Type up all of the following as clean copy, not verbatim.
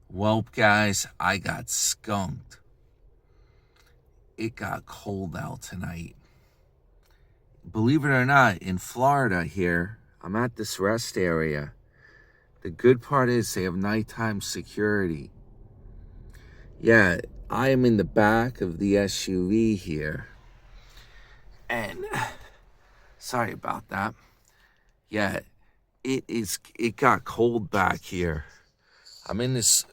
Well, guys, I got skunked. It got cold out tonight. Believe it or not, in Florida here, I'm at this rest area. The good part is they have nighttime security. Yeah, I am in the back of the SUV here. And sorry about that. Yeah, it got cold back here. I'm in this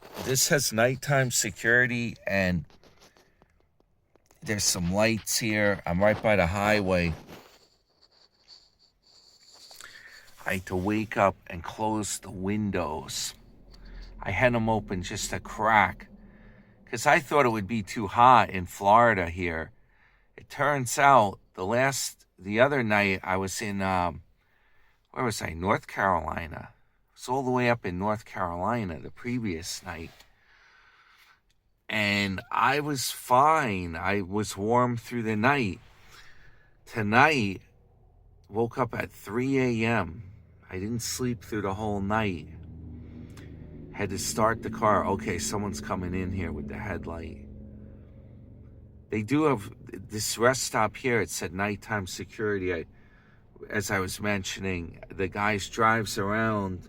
has nighttime security, and there's some lights here. I'm right by the highway. I had to wake up and close the windows. I had them open just a crack because I thought it would be too hot in Florida here. It turns out the other night I was in, where was I? North Carolina. I was all the way up in North Carolina the previous night. And I was fine. I was warm through the night. Tonight, woke up at 3 a.m. I didn't sleep through the whole night. Had to start the car. Okay, someone's coming in here with the headlight. They do have this rest stop here. It said nighttime security. As I was mentioning, the guy drives around.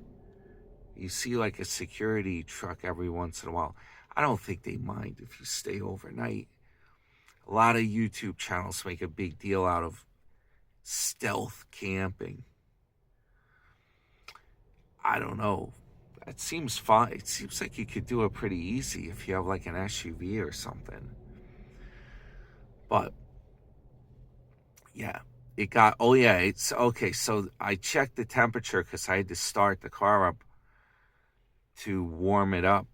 You see like a security truck every once in a while. I don't think they mind if you stay overnight. A lot of YouTube channels make a big deal out of stealth camping. I don't know. It seems fine. It seems like you could do it pretty easy if you have like an SUV or something. But yeah, it's okay. So I checked the temperature because I had to start the car up to warm it up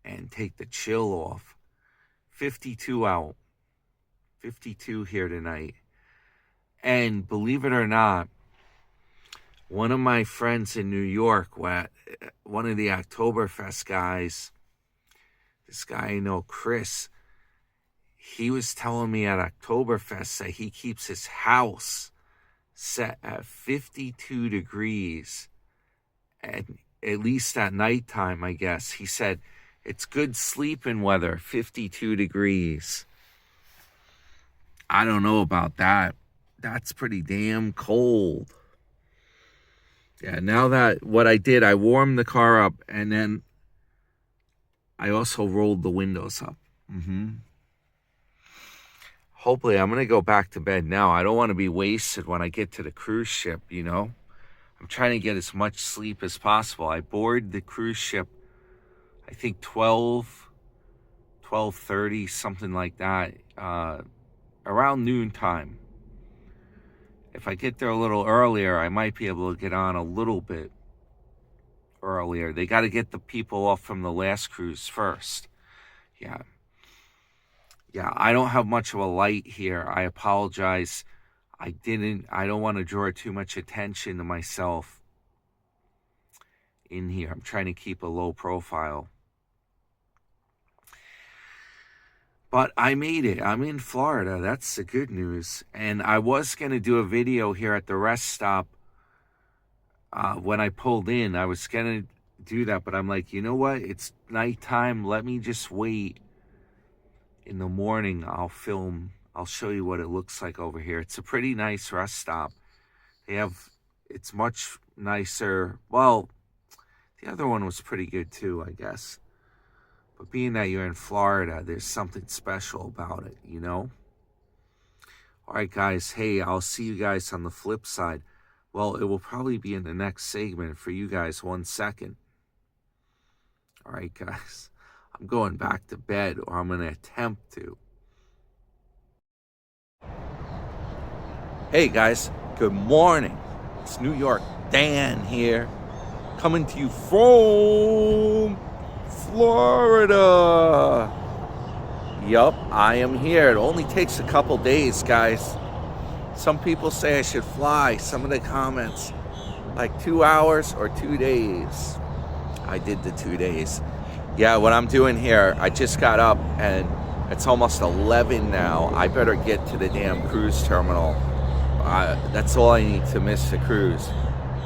and take the chill off. 52 out. 52 here tonight. And believe it or not, one of my friends in New York, one of the Oktoberfest guys, this guy I know, Chris, he was telling me at Oktoberfest that he keeps his house set at 52 degrees, and at least at nighttime, I guess. He said it's good sleeping weather, 52 degrees. I don't know about that. That's pretty damn cold. Yeah, now that what I did, I warmed the car up, and then I also rolled the windows up. Hopefully, I'm going to go back to bed now. I don't want to be wasted when I get to the cruise ship, you know? I'm trying to get as much sleep as possible. I board the cruise ship, I think 12:30, something like that, around noontime. If I get there a little earlier, I might be able to get on a little bit earlier. They got to get the people off from the last cruise first. Yeah, I don't have much of a light here. I apologize. I don't want to draw too much attention to myself in here. I'm trying to keep a low profile. But I made it. I'm in Florida. That's the good news. And I was going to do a video here at the rest stop when I pulled in. I was going to do that, but I'm like, you know what? It's nighttime. Let me just wait. In the morning, I'll film. I'll show you what it looks like over here. It's a pretty nice rest stop. It's much nicer. Well, the other one was pretty good too, I guess. But being that you're in Florida, there's something special about it, you know? All right, guys. Hey, I'll see you guys on the flip side. Well, it will probably be in the next segment for you guys. 1 second. All right, guys. I'm going back to bed, or I'm going to attempt to. Hey, guys. Good morning. It's New York Dan here, coming to you from Florida. Yup, I am here. It only takes a couple days, guys. Some people say I should fly. Some of the comments, like 2 hours or 2 days. I did the 2 days. Yeah, what I'm doing here, I just got up and it's almost 11 now. I better get to the damn cruise terminal. That's all I need to miss the cruise.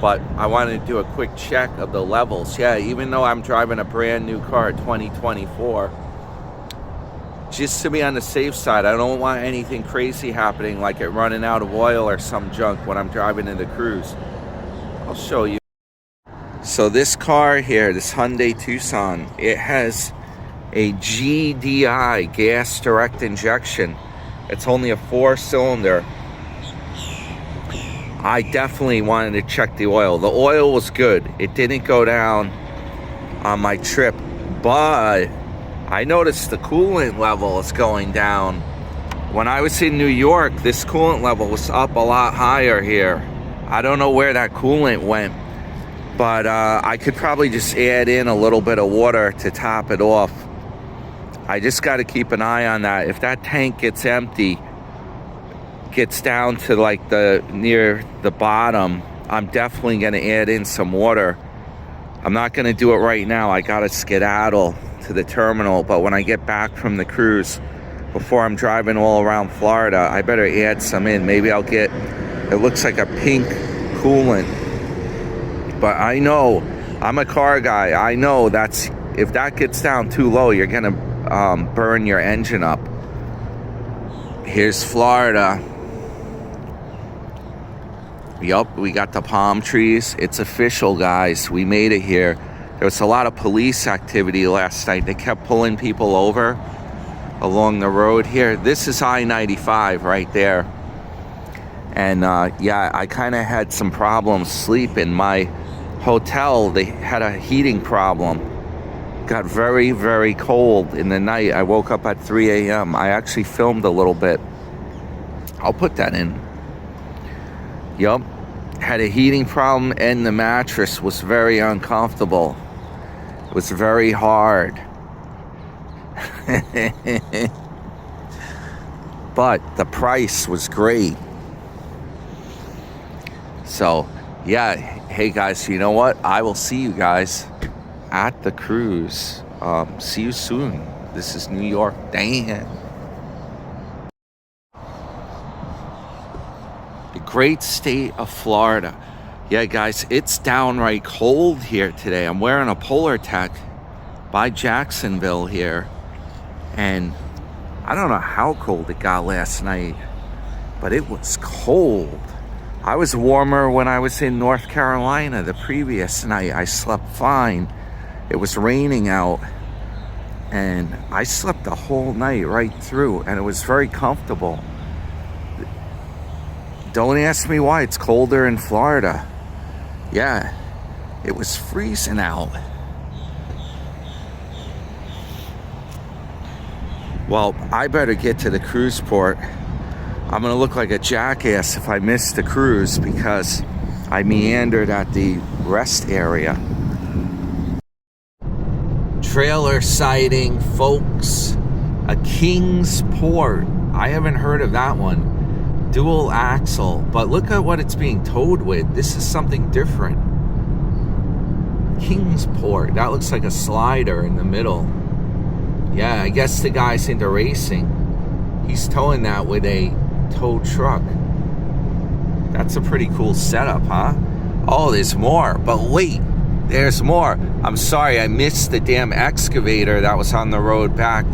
but I wanted to do a quick check of the levels. Yeah, even though I'm driving a brand new car, 2024, just to be on the safe side, I don't want anything crazy happening like it running out of oil or some junk when I'm driving in the cruise. I'll show you. So this car here, this Hyundai Tucson, it has a GDI, gas direct injection. It's only a 4-cylinder. I definitely wanted to check the oil. The oil was good. It didn't go down on my trip, but I noticed the coolant level is going down. When I was in New York, this coolant level was up a lot higher here. I don't know where that coolant went, but I could probably just add in a little bit of water to top it off. I just got to keep an eye on that. If that tank gets empty, gets down to like near the bottom, I'm definitely going to add in some water. I'm not going to do it right now. I got to skedaddle to the terminal, but when I get back from the cruise, before I'm driving all around Florida, I better add some in. Maybe I'll get, it looks like a pink coolant, but I know, I'm a car guy. I know that's, if that gets down too low, you're going to burn your engine up. Here's Florida. Yup, we got the palm trees. It's official, guys. We made it here. There was a lot of police activity last night. They kept pulling people over along the road here. This is I95 right there. And yeah, I kind of had some problems sleeping. My hotel, they had a heating problem. Got very, very cold in the night. I woke up at 3 a.m. I actually filmed a little bit. I'll put that in. Yup. Had a heating problem and the mattress was very uncomfortable. It was very hard. But the price was great. So, yeah. Hey, guys, you know what? I will see you guys at the cruise. See you soon. This is New York Dan. The great state of Florida. Yeah, guys, it's downright cold here today. I'm wearing a Polar Tech by Jacksonville here, and I don't know how cold it got last night, but it was cold. I was warmer when I was in North Carolina the previous night. I slept fine. It was raining out, and I slept the whole night right through, and it was very comfortable. Don't ask me why it's colder in Florida. Yeah, it was freezing out. Well, I better get to the cruise port. I'm gonna look like a jackass if I miss the cruise because I meandered at the rest area. Trailer sighting, folks. A Kingsport. I haven't heard of that one. Dual axle, but look at what it's being towed with. This is something different. Kingsport. That looks like a slider in the middle. Yeah, I guess the guy's into racing. He's towing that with a tow truck. That's a pretty cool setup, huh? Oh, there's more. But wait. There's more. I'm sorry, I missed the damn excavator that was on the road back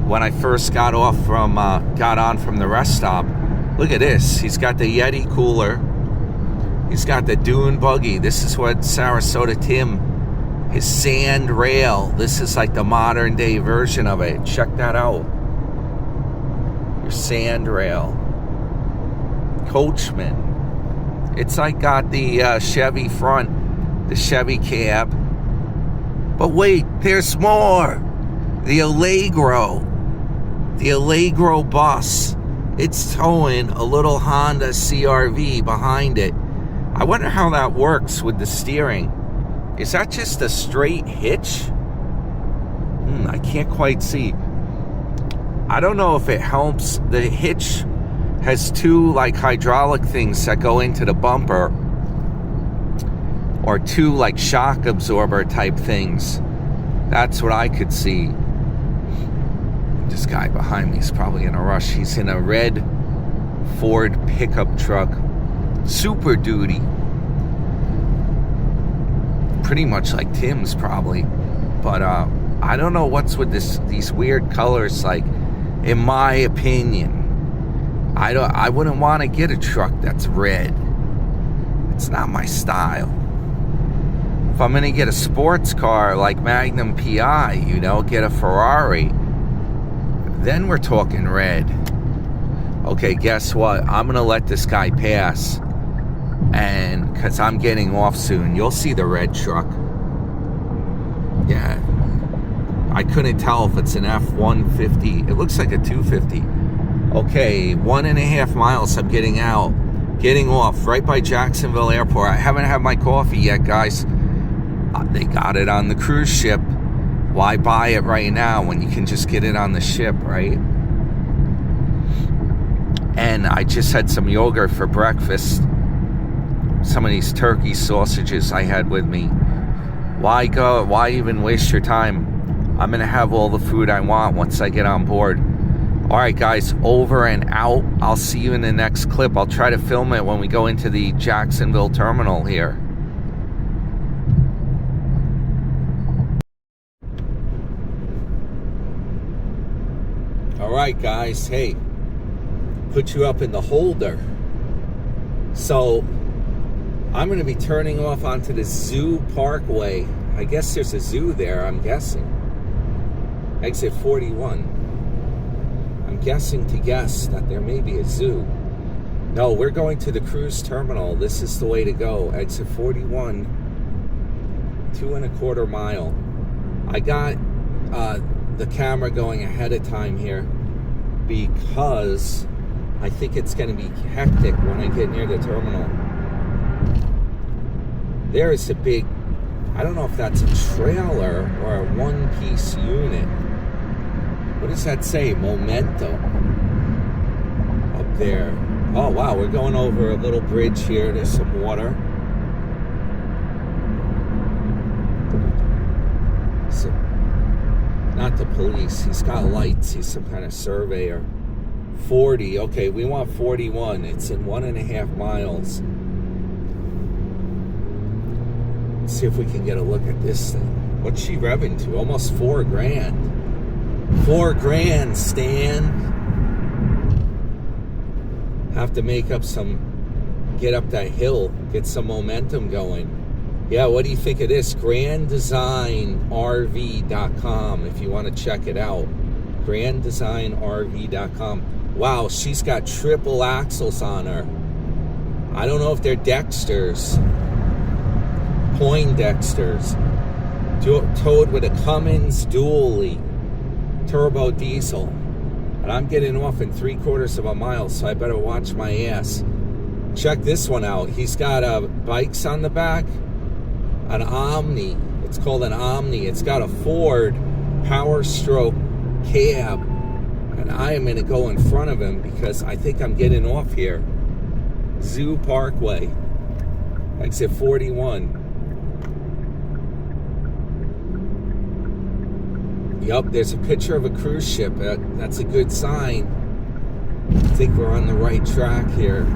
when I first got on from the rest stop. Look at this. He's got the Yeti cooler. He's got the dune buggy. This is what Sarasota Tim, his sand rail. This is like the modern day version of it. Check that out. Your sand rail. Coachman. It's like got the Chevy front. The Chevy cab. But wait, there's more. The Allegro bus. It's towing a little Honda CRV behind it. I wonder how that works with the steering. Is that just a straight hitch? I can't quite see. I don't know if it helps. The hitch has two like hydraulic things that go into the bumper, or two like shock absorber type things. That's what I could see. This guy behind me is probably in a rush. He's in a red Ford pickup truck. Super Duty. pretty much like Tim's probably. But I don't know what's with these weird colors. Like, in my opinion, I wouldn't want to get a truck that's red. It's not my style. If I'm gonna get a sports car like Magnum PI, you know, get a Ferrari, then we're talking red. Okay, guess what? I'm gonna let this guy pass, and because I'm getting off soon. You'll see the red truck. Yeah, I couldn't tell if it's an F-150. It looks like a 250. Okay, 1.5 miles. I'm getting off right by Jacksonville Airport. I haven't had my coffee yet, guys. They got it on the cruise ship. Why buy it right now when you can just get it on the ship, right? And I just had some yogurt for breakfast. Some of these turkey sausages I had with me. Why even waste your time? I'm gonna have all the food I want once I get on board. All right, guys, over and out. I'll see you in the next clip. I'll try to film it when we go into the Jacksonville terminal here. All right, guys, hey, put you up in the holder. So I'm going to be turning off onto the Zoo Parkway. I guess there's a zoo there, I'm guessing. Exit 41. I'm guessing to guess that there may be a zoo. No, we're going to the cruise terminal. This is the way to go. Exit 41, 2.25 mile. I got the camera going ahead of time here because I think it's going to be hectic when I get near the terminal. There is a big, I don't know if that's a trailer or a one-piece unit. What does that say? Memento up there. Oh wow, we're going over a little bridge here. There's some water. So, not the police. He's got lights. He's some kind of surveyor. 40. Okay, we want 41. It's in 1.5 miles. Let's see if we can get a look at this thing. What's she revving to? Almost $4,000. $4,000, Stan. Have to make up get up that hill, get some momentum going. Yeah, what do you think of this? GrandDesignRV.com if you want to check it out. GrandDesignRV.com. Wow, she's got triple axles on her. I don't know if they're Dexters. Poindexters. Towed with a Cummins dually turbo diesel. And I'm getting off in 3/4 mile, so I better watch my ass. Check this one out. He's got bikes on the back. An Omni. It's called an Omni. It's got a Ford Power Stroke cab. And I am going to go in front of him because I think I'm getting off here. Zoo Parkway. Exit 41. Yup, there's a picture of a cruise ship. That's a good sign. I think we're on the right track here.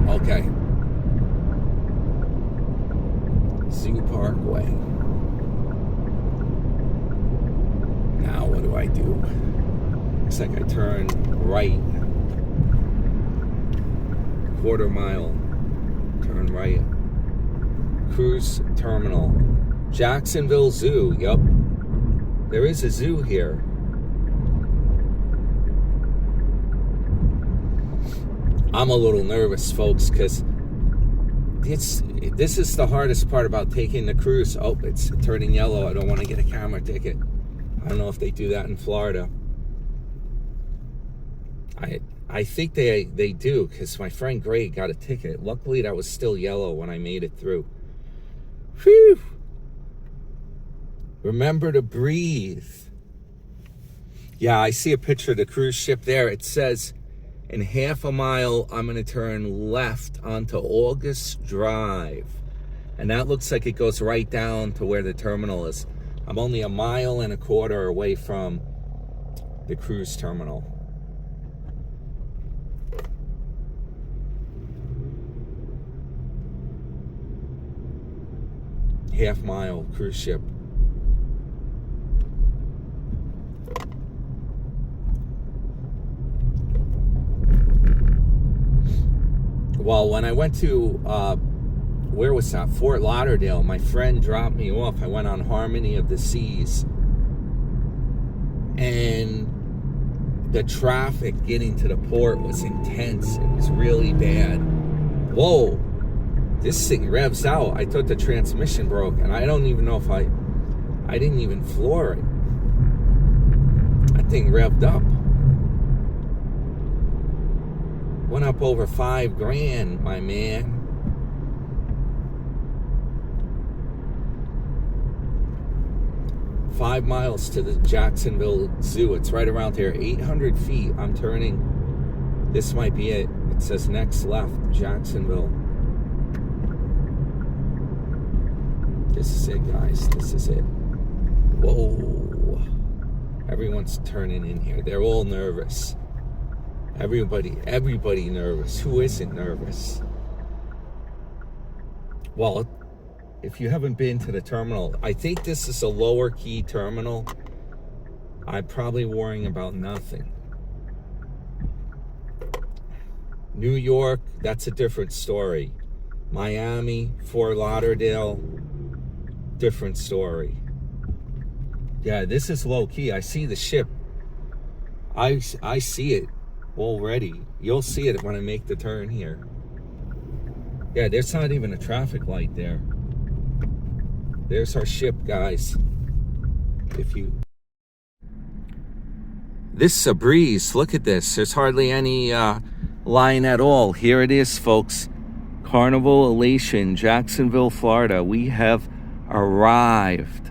Okay. Zoo Parkway. Now what do I do? Looks like I turn right. 1/4 mile. Turn right. Cruise terminal. Jacksonville Zoo. Yup. There is a zoo here. I'm a little nervous, folks, because this is the hardest part about taking the cruise. Oh, it's turning yellow. I don't want to get a camera ticket. I don't know if they do that in Florida. I think they do, because my friend Greg got a ticket. Luckily, that was still yellow when I made it through. Whew! Remember to breathe. Yeah, I see a picture of the cruise ship there. It says, in 1/2 mile, I'm going to turn left onto August Drive. And that looks like it goes right down to where the terminal is. I'm only 1.25 miles away from the cruise terminal. half-mile cruise ship. Well, when I went to, where was that? Fort Lauderdale. My friend dropped me off. I went on Harmony of the Seas. And the traffic getting to the port was intense. It was really bad. Whoa. This thing revs out. I thought the transmission broke. And I don't even know if I didn't even floor it. That thing revved up. Went up over $5,000, my man. $5 miles to the Jacksonville Zoo. It's right around here. 800 feet. I'm turning. This might be it. It says next left, Jacksonville. This is it, guys. This is it. Whoa. Everyone's turning in here. They're all nervous. Everybody nervous. Who isn't nervous? Well, if you haven't been to the terminal, I think this is a lower key terminal. I'm probably worrying about nothing. New York, that's a different story. Miami, Fort Lauderdale, different story. Yeah, this is low key. I see the ship. I see it already. You'll see it when I make the turn here. Yeah, there's not even a traffic light there. There's our ship, guys. This is a breeze. Look at this. There's hardly any line at all. Here it is, folks. Carnival Elation, Jacksonville, Florida. We have arrived.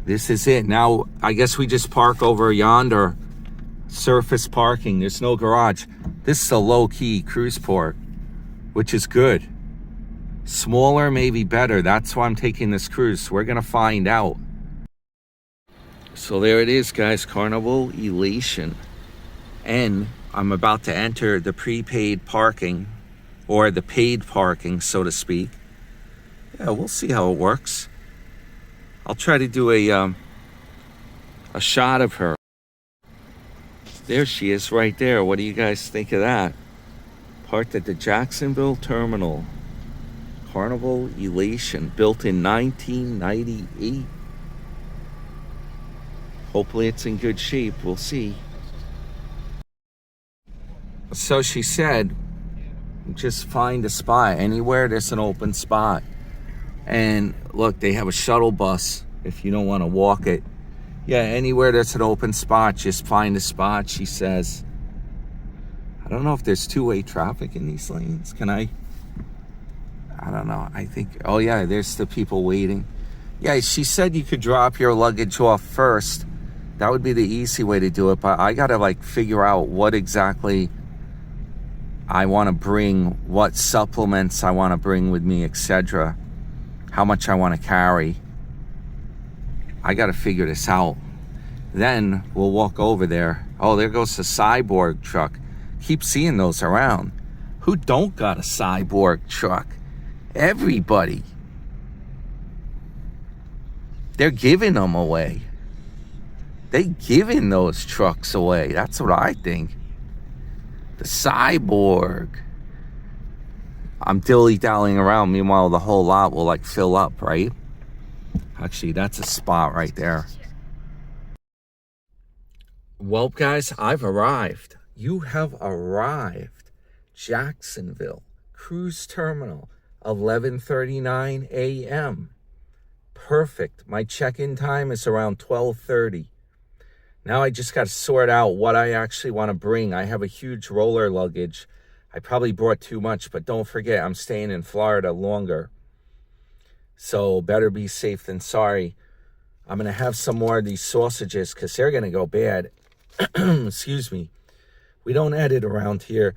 This is it. Now, I guess we just park over yonder. Surface parking. There's no garage. This is a low-key cruise port, which is good. Smaller, maybe better. That's why I'm taking this cruise. We're going to find out. So there it is, guys. Carnival Elation. And I'm about to enter the prepaid parking, or the paid parking, so to speak. Yeah, we'll see how it works. I'll try to do a shot of her. There she is right there. What do you guys think of that? Parked at the Jacksonville Terminal. Carnival Elation, built in 1998. Hopefully it's in good shape. We'll see. So she said, just find a spot. Anywhere there's an open spot. And look, they have a shuttle bus if you don't want to walk it. Yeah, anywhere there's an open spot, just find a spot, she says. I don't know if there's two-way traffic in these lanes. Can I don't know. I think, oh yeah, there's the people waiting. Yeah, she said you could drop your luggage off first. That would be the easy way to do it, but I gotta like figure out what exactly I want to bring, what supplements I want to bring with me, etc. How much I want to carry. I got to figure this out. Then we'll walk over there. Oh, there goes the Cyborg truck. Keep seeing those around. Who don't got a Cyborg truck? Everybody. They're giving them away. They giving those trucks away. That's what I think. The Cyborg. I'm dilly-dallying around. Meanwhile, the whole lot will like fill up, right? Actually, that's a spot right there. Well, guys, I've arrived. You have arrived. Jacksonville Cruise Terminal, 11:39 a.m. Perfect. My check-in time is around 12:30. Now I just got to sort out what I actually want to bring. I have a huge roller luggage. I probably brought too much, but don't forget, I'm staying in Florida longer. So better be safe than sorry. I'm going to have some more of these sausages because they're going to go bad. Excuse me. We don't edit around here.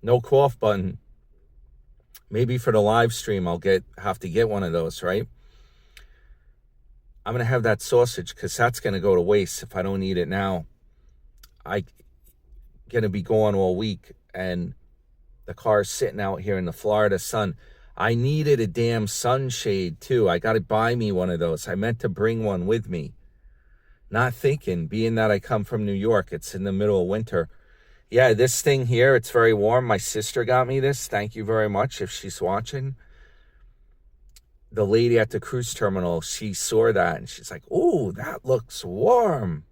No cough button. Maybe for the live stream, I'll have to get one of those, right? I'm going to have that sausage because that's going to go to waste if I don't eat it now. I'm going to be gone all week, and the car's sitting out here in the Florida sun. I needed a damn sunshade too. I got to buy me one of those. I meant to bring one with me. Not thinking, being that I come from New York, it's in the middle of winter. Yeah, this thing here, it's very warm. My sister got me this. Thank you very much if she's watching. The lady at the cruise terminal, she saw that and she's like, "Oh, that looks warm.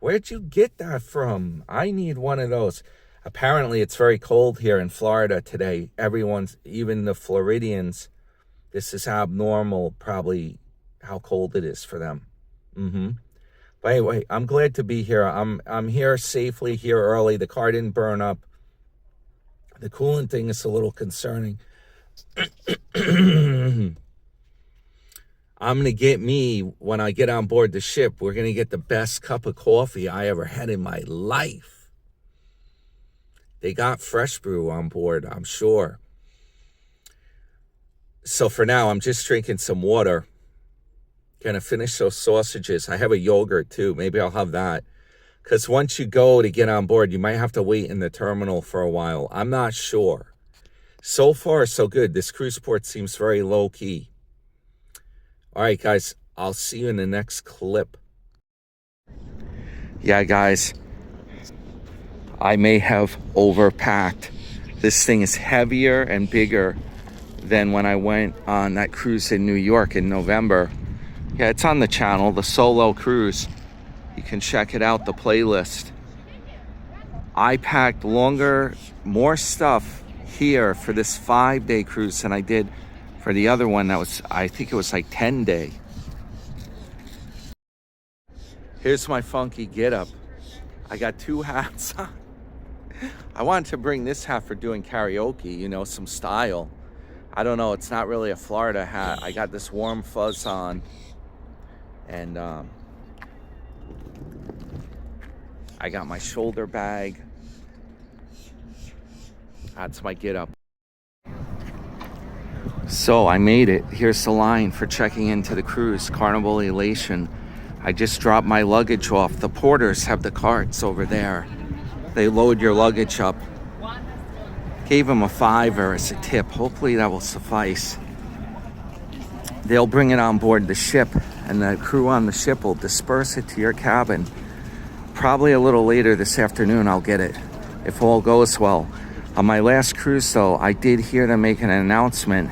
Where'd you get that from? I need one of those." Apparently, it's very cold here in Florida today. Everyone's, even the Floridians, this is abnormal, probably how cold it is for them. But anyway, I'm glad to be here. I'm here safely, here early. The car didn't burn up. The coolant thing is a little concerning. I'm going to get me, when I get on board the ship, we're going to get the best cup of coffee I ever had in my life. They got fresh brew on board, I'm sure. So for now, I'm just drinking some water. Gonna finish those sausages. I have a yogurt too. Maybe I'll have that. Because once you go to get on board, you might have to wait in the terminal for a while. I'm not sure. So far, so good. This cruise port seems very low-key. All right, guys. I'll see you in the next clip. Yeah, guys. I may have overpacked. This thing is heavier and bigger than when I went on that cruise in New York in November. Yeah, it's on the channel, the solo cruise. You can check it out, the playlist. I packed more stuff here for this 5-day cruise than I did for the other one that was, I think it was like 10-day. Here's my funky getup. I got 2 hats on. I wanted to bring this hat for doing karaoke, you know, some style. I don't know, it's not really a Florida hat. I got this warm fuzz on. And I got my shoulder bag. That's my getup. So I made it. Here's the line for checking into the cruise, Carnival Elation. I just dropped my luggage off. The porters have the carts over there. They load your luggage up. Gave them a $5 as a tip. Hopefully that will suffice. They'll bring it on board the ship, and the crew on the ship will disperse it to your cabin. Probably a little later this afternoon I'll get it, if all goes well. On my last cruise, though, I did hear them make an announcement.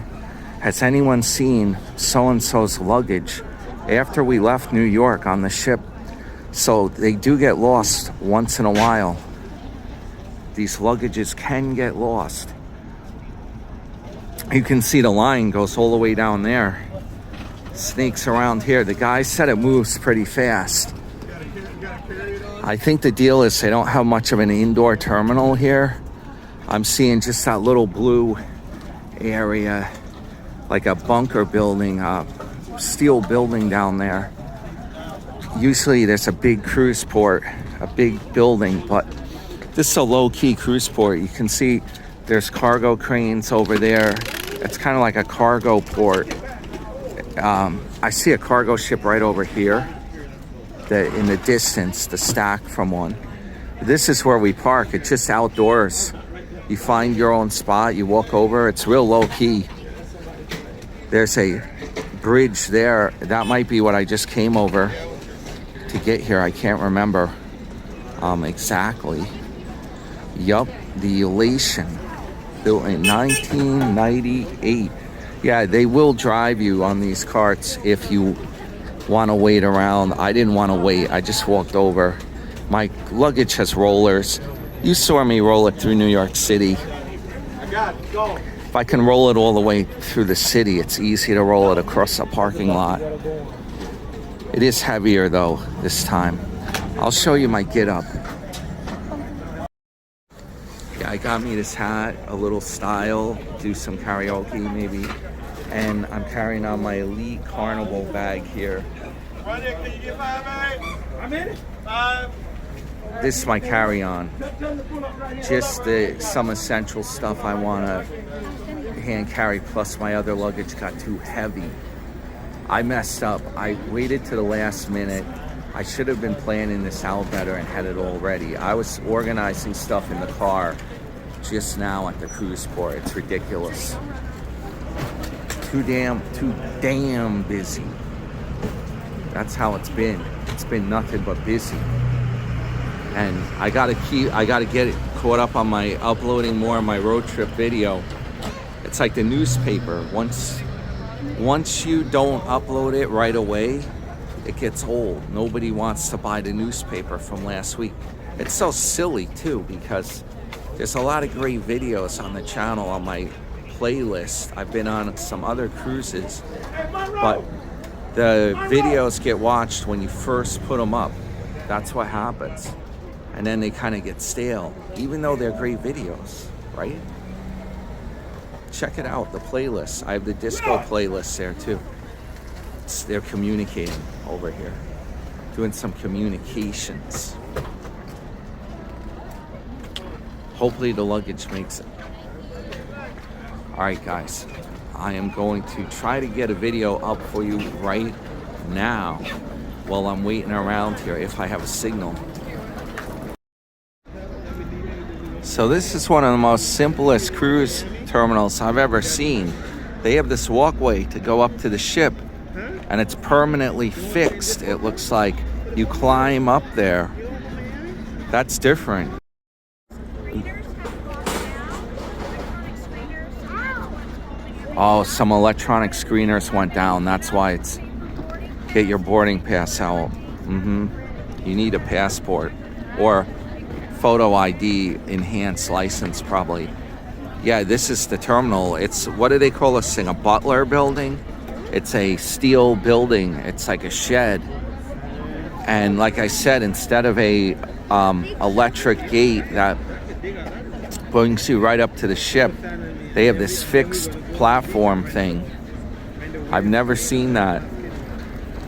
Has anyone seen so-and-so's luggage? After we left New York on the ship, so they do get lost once in a while. These luggages can get lost. You can see the line goes all the way down there. Snakes around here. The guy said it moves pretty fast. I think the deal is they don't have much of an indoor terminal here. I'm seeing just that little blue area, like a bunker building, a steel building down there. Usually there's a big cruise port, a big building, but this is a low-key cruise port. You can see there's cargo cranes over there. It's kind of like a cargo port. I see a cargo ship right over here. In the distance, the stack from one. This is where we park. It's just outdoors. You find your own spot. You walk over. It's real low-key. There's a bridge there. That might be what I just came over to get here. I can't remember exactly. Yup, the Elation, built in 1998. Yeah, they will drive you on these carts if you want to wait around. I didn't want to wait. I just walked over. My luggage has rollers. You saw me roll it through New York City. If I can roll it all the way through the city, it's easy to roll it across a parking lot. It is heavier though this time. I'll show you my getup. Yeah, I got me this hat, a little style, do some karaoke maybe. And I'm carrying on my Elite Carnival bag here. Can you get 5, babe? I'm in it. 5. This is my carry-on. Just some essential stuff I want to hand carry, plus my other luggage got too heavy. I messed up. I waited to the last minute. I should have been planning this out better and had it all ready. I was organizing stuff in the car just now at the cruise port. It's ridiculous. too damn busy. That's how it's been. It's been nothing but busy. And I gotta get it caught up on my uploading more of my road trip video. It's like the newspaper. Once you don't upload it right away, it gets old. Nobody wants to buy the newspaper from last week. It's so silly too, because there's a lot of great videos on the channel on my playlist. I've been on some other cruises, but the videos get watched when you first put them up. That's what happens. And then they kind of get stale, even though they're great videos, right? Check it out, the playlist. I have the disco playlist there too. They're communicating over here, doing some communications. Hopefully the luggage makes it. All right, guys, I am going to try to get a video up for you right now while I'm waiting around here if I have a signal. So this is one of the most simplest cruise terminals I've ever seen. They have this walkway to go up to the ship, and it's permanently fixed. It looks like you climb up there. That's different. Oh, some electronic screeners went down. That's why it's get your boarding pass out. You need a passport or photo ID enhanced license probably. Yeah, this is the terminal. It's, what do they call this thing? A butler building? It's a steel building. It's like a shed. And like I said, instead of a electric gate that brings you right up to the ship, they have this fixed platform thing. I've never seen that.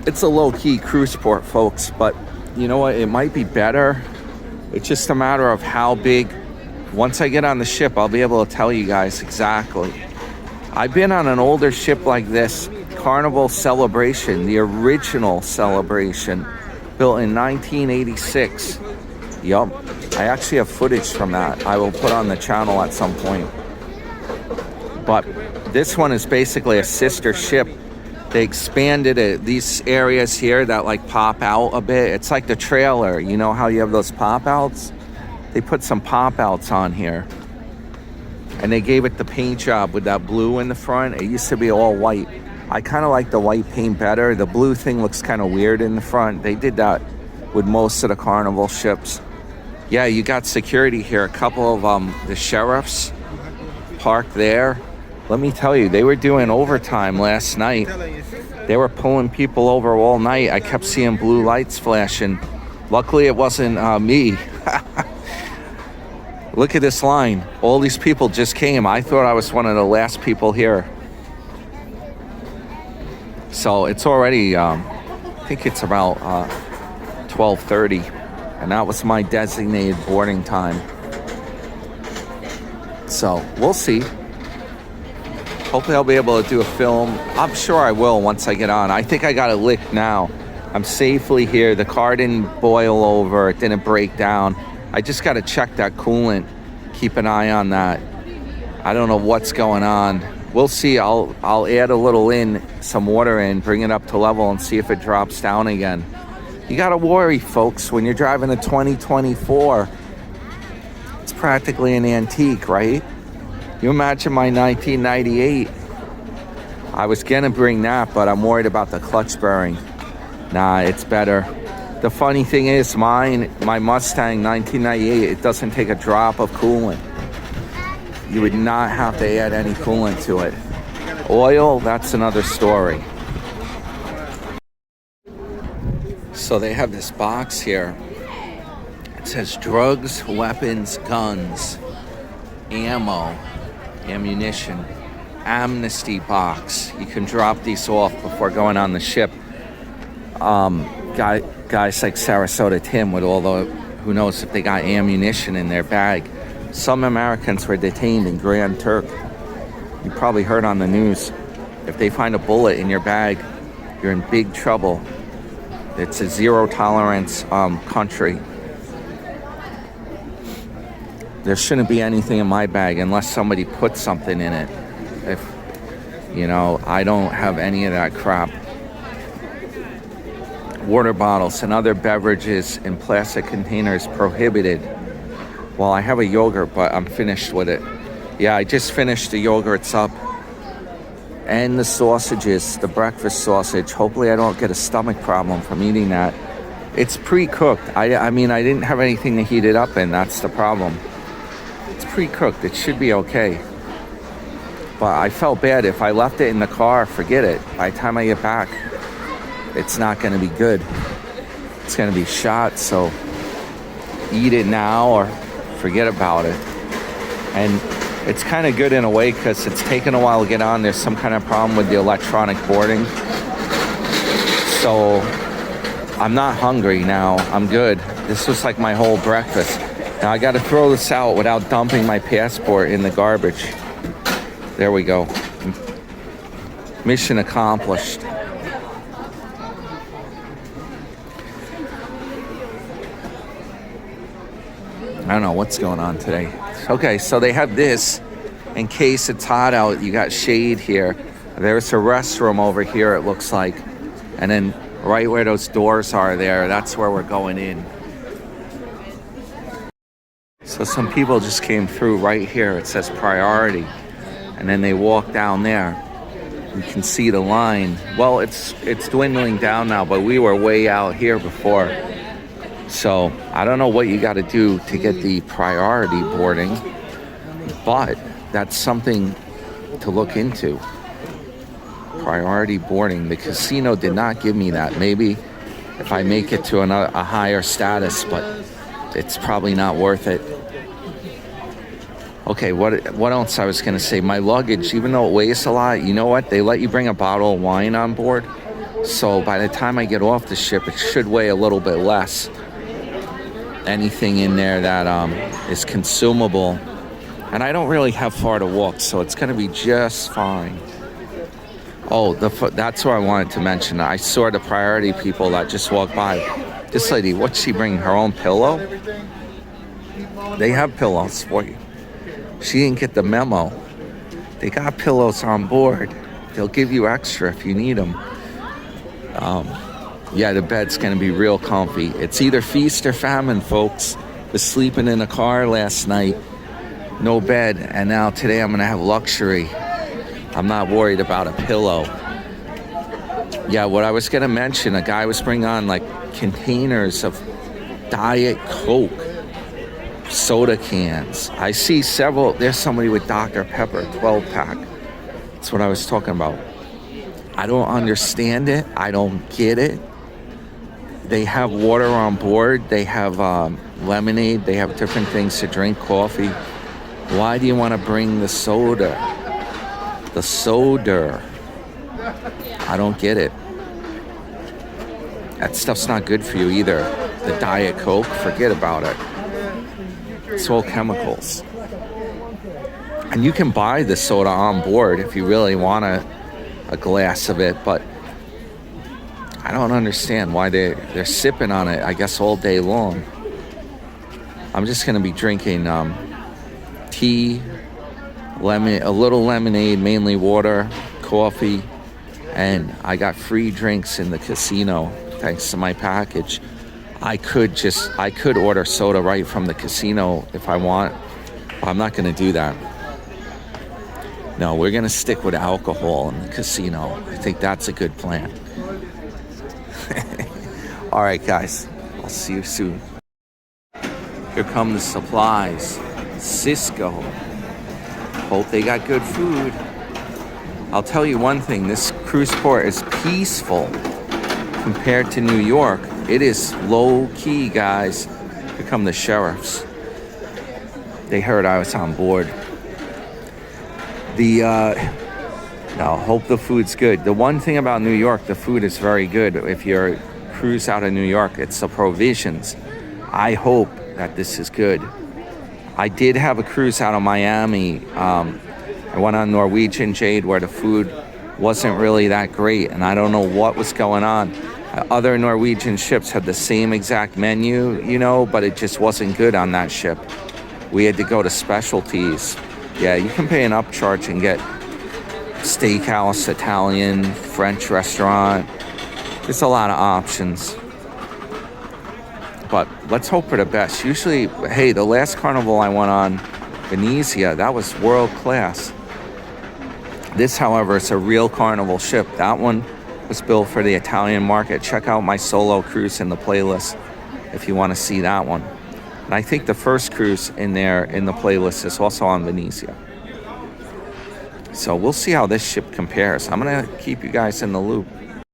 It's a low-key cruise port, folks, but you know what? It might be better. It's just a matter of how big. Once I get on the ship, I'll be able to tell you guys exactly. I've been on an older ship like this, Carnival Celebration, the original Celebration, built in 1986. Yup, I actually have footage from that. I will put on the channel at some point. But this one is basically a sister ship. They expanded it. These areas here that like pop out a bit. It's like the trailer. You know how you have those pop outs? They put some pop outs on here. And they gave it the paint job with that blue in the front. It used to be all white. I kind of like the white paint better. The blue thing looks kind of weird in the front. They did that with most of the Carnival ships. Yeah, you got security here. A couple of the sheriffs parked there. Let me tell you, they were doing overtime last night. They were pulling people over all night. I kept seeing blue lights flashing. Luckily, it wasn't me. Look at this line. All these people just came. I thought I was one of the last people here. So it's already, I think it's about 12:30. And that was my designated boarding time. So we'll see. Hopefully I'll be able to do a film. I'm sure I will once I get on. I think I got it licked now. I'm safely here. The car didn't boil over. It didn't break down. I just got to check that coolant. Keep an eye on that. I don't know what's going on. We'll see. I'll add a little some water in, bring it up to level and see if it drops down again. You got to worry, folks, when you're driving a 2024. It's practically an antique, right? You imagine my 1998. I was gonna bring that, but I'm worried about the clutch bearing. Nah, it's better. The funny thing is, my Mustang 1998, it doesn't take a drop of coolant. You would not have to add any coolant to it. Oil, that's another story. So they have this box here. It says drugs, weapons, guns, ammo, ammunition, amnesty box. You can drop these off before going on the ship. Guys like Sarasota Tim with all the, who knows if they got ammunition in their bag. Some Americans were detained in Grand Turk. You probably heard on the news. If they find a bullet in your bag, you're in big trouble. It's a zero tolerance country. There shouldn't be anything in my bag unless somebody puts something in it. You know, I don't have any of that crap. Water bottles and other beverages in plastic containers prohibited. Well, I have a yogurt, but I'm finished with it. Yeah, I just finished the yogurts up. And the sausages, the breakfast sausage. Hopefully I don't get a stomach problem from eating that. It's pre-cooked. I mean, I didn't have anything to heat it up in. That's the problem. It's pre-cooked. It should be okay. But I felt bad. If I left it in the car, forget it. By the time I get back, it's not going to be good. It's going to be shot. So eat it now or forget about it. And it's kind of good in a way because it's taken a while to get on. There's some kind of problem with the electronic boarding. So I'm not hungry now. I'm good. This was like my whole breakfast. Now I got to throw this out without dumping my passport in the garbage. There we go. Mission accomplished. I don't know what's going on today. Okay, so they have this in case it's hot out. You got shade here. There's a restroom over here, it looks like. And then right where those doors are there, that's where we're going in. So some people just came through right here. It says priority. And then they walk down there. You can see the line. Well, it's dwindling down now, but we were way out here before. So I don't know what you got to do to get the priority boarding, but that's something to look into. Priority boarding. The casino did not give me that. Maybe if I make it to a higher status, but it's probably not worth it. Okay, what else I was going to say? My luggage, even though it weighs a lot, you know what? They let you bring a bottle of wine on board. So by the time I get off the ship, it should weigh a little bit less. Anything in there that is consumable. And I don't really have far to walk, so it's going to be just fine. Oh, that's what I wanted to mention. I saw the priority people that just walked by. This lady, what's she bringing? Her own pillow? They have pillows for you. She didn't get the memo. They got pillows on board. They'll give you extra if you need them. Yeah, the bed's going to be real comfy. It's either feast or famine, folks. Was sleeping in a car last night. No bed. And now today I'm going to have luxury. I'm not worried about a pillow. Yeah, what I was going to mention, a guy was bringing on like containers of Diet Coke, soda cans. I see several. There's somebody with Dr. Pepper, 12-pack. That's what I was talking about. I don't understand it. I don't get it. They have water on board. They have lemonade. They have different things to drink, coffee. Why do you want to bring the soda? The soda. I don't get it. That stuff's not good for you either. The Diet Coke, forget about it. It's all chemicals. And you can buy the soda on board if you really want a glass of it, but I don't understand why they're sipping on it, I guess, all day long. I'm just going to be drinking tea, a little lemonade, mainly water, coffee, and I got free drinks in the casino thanks to my package. I could order soda right from the casino if I want, but I'm not going to do that. No, we're going to stick with alcohol in the casino. I think that's a good plan. All right, guys. I'll see you soon. Here come the supplies. Cisco. Hope they got good food. I'll tell you one thing. This cruise port is peaceful compared to New York. It is low-key, guys. Here come the sheriffs. They heard I was on board. Now, hope the food's good. The one thing about New York, the food is very good. If you're cruise out of New York, it's the provisions. I hope that this is good. I did have a cruise out of Miami. I went on Norwegian Jade where the food wasn't really that great, and I don't know what was going on. Other Norwegian ships had the same exact menu, you know, but it just wasn't good on that ship. We had to go to specialties. Yeah, you can pay an upcharge and get steakhouse, Italian, French restaurant. There's a lot of options. But let's hope for the best. Usually, hey, the last carnival I went on, Venezia, that was world class. This, however, is a real carnival ship. That one was built for the Italian market. Check out my solo cruise in the playlist if you want to see that one. And I think the first cruise in there in the playlist is also on Venezia. So we'll see how this ship compares. I'm going to keep you guys in the loop.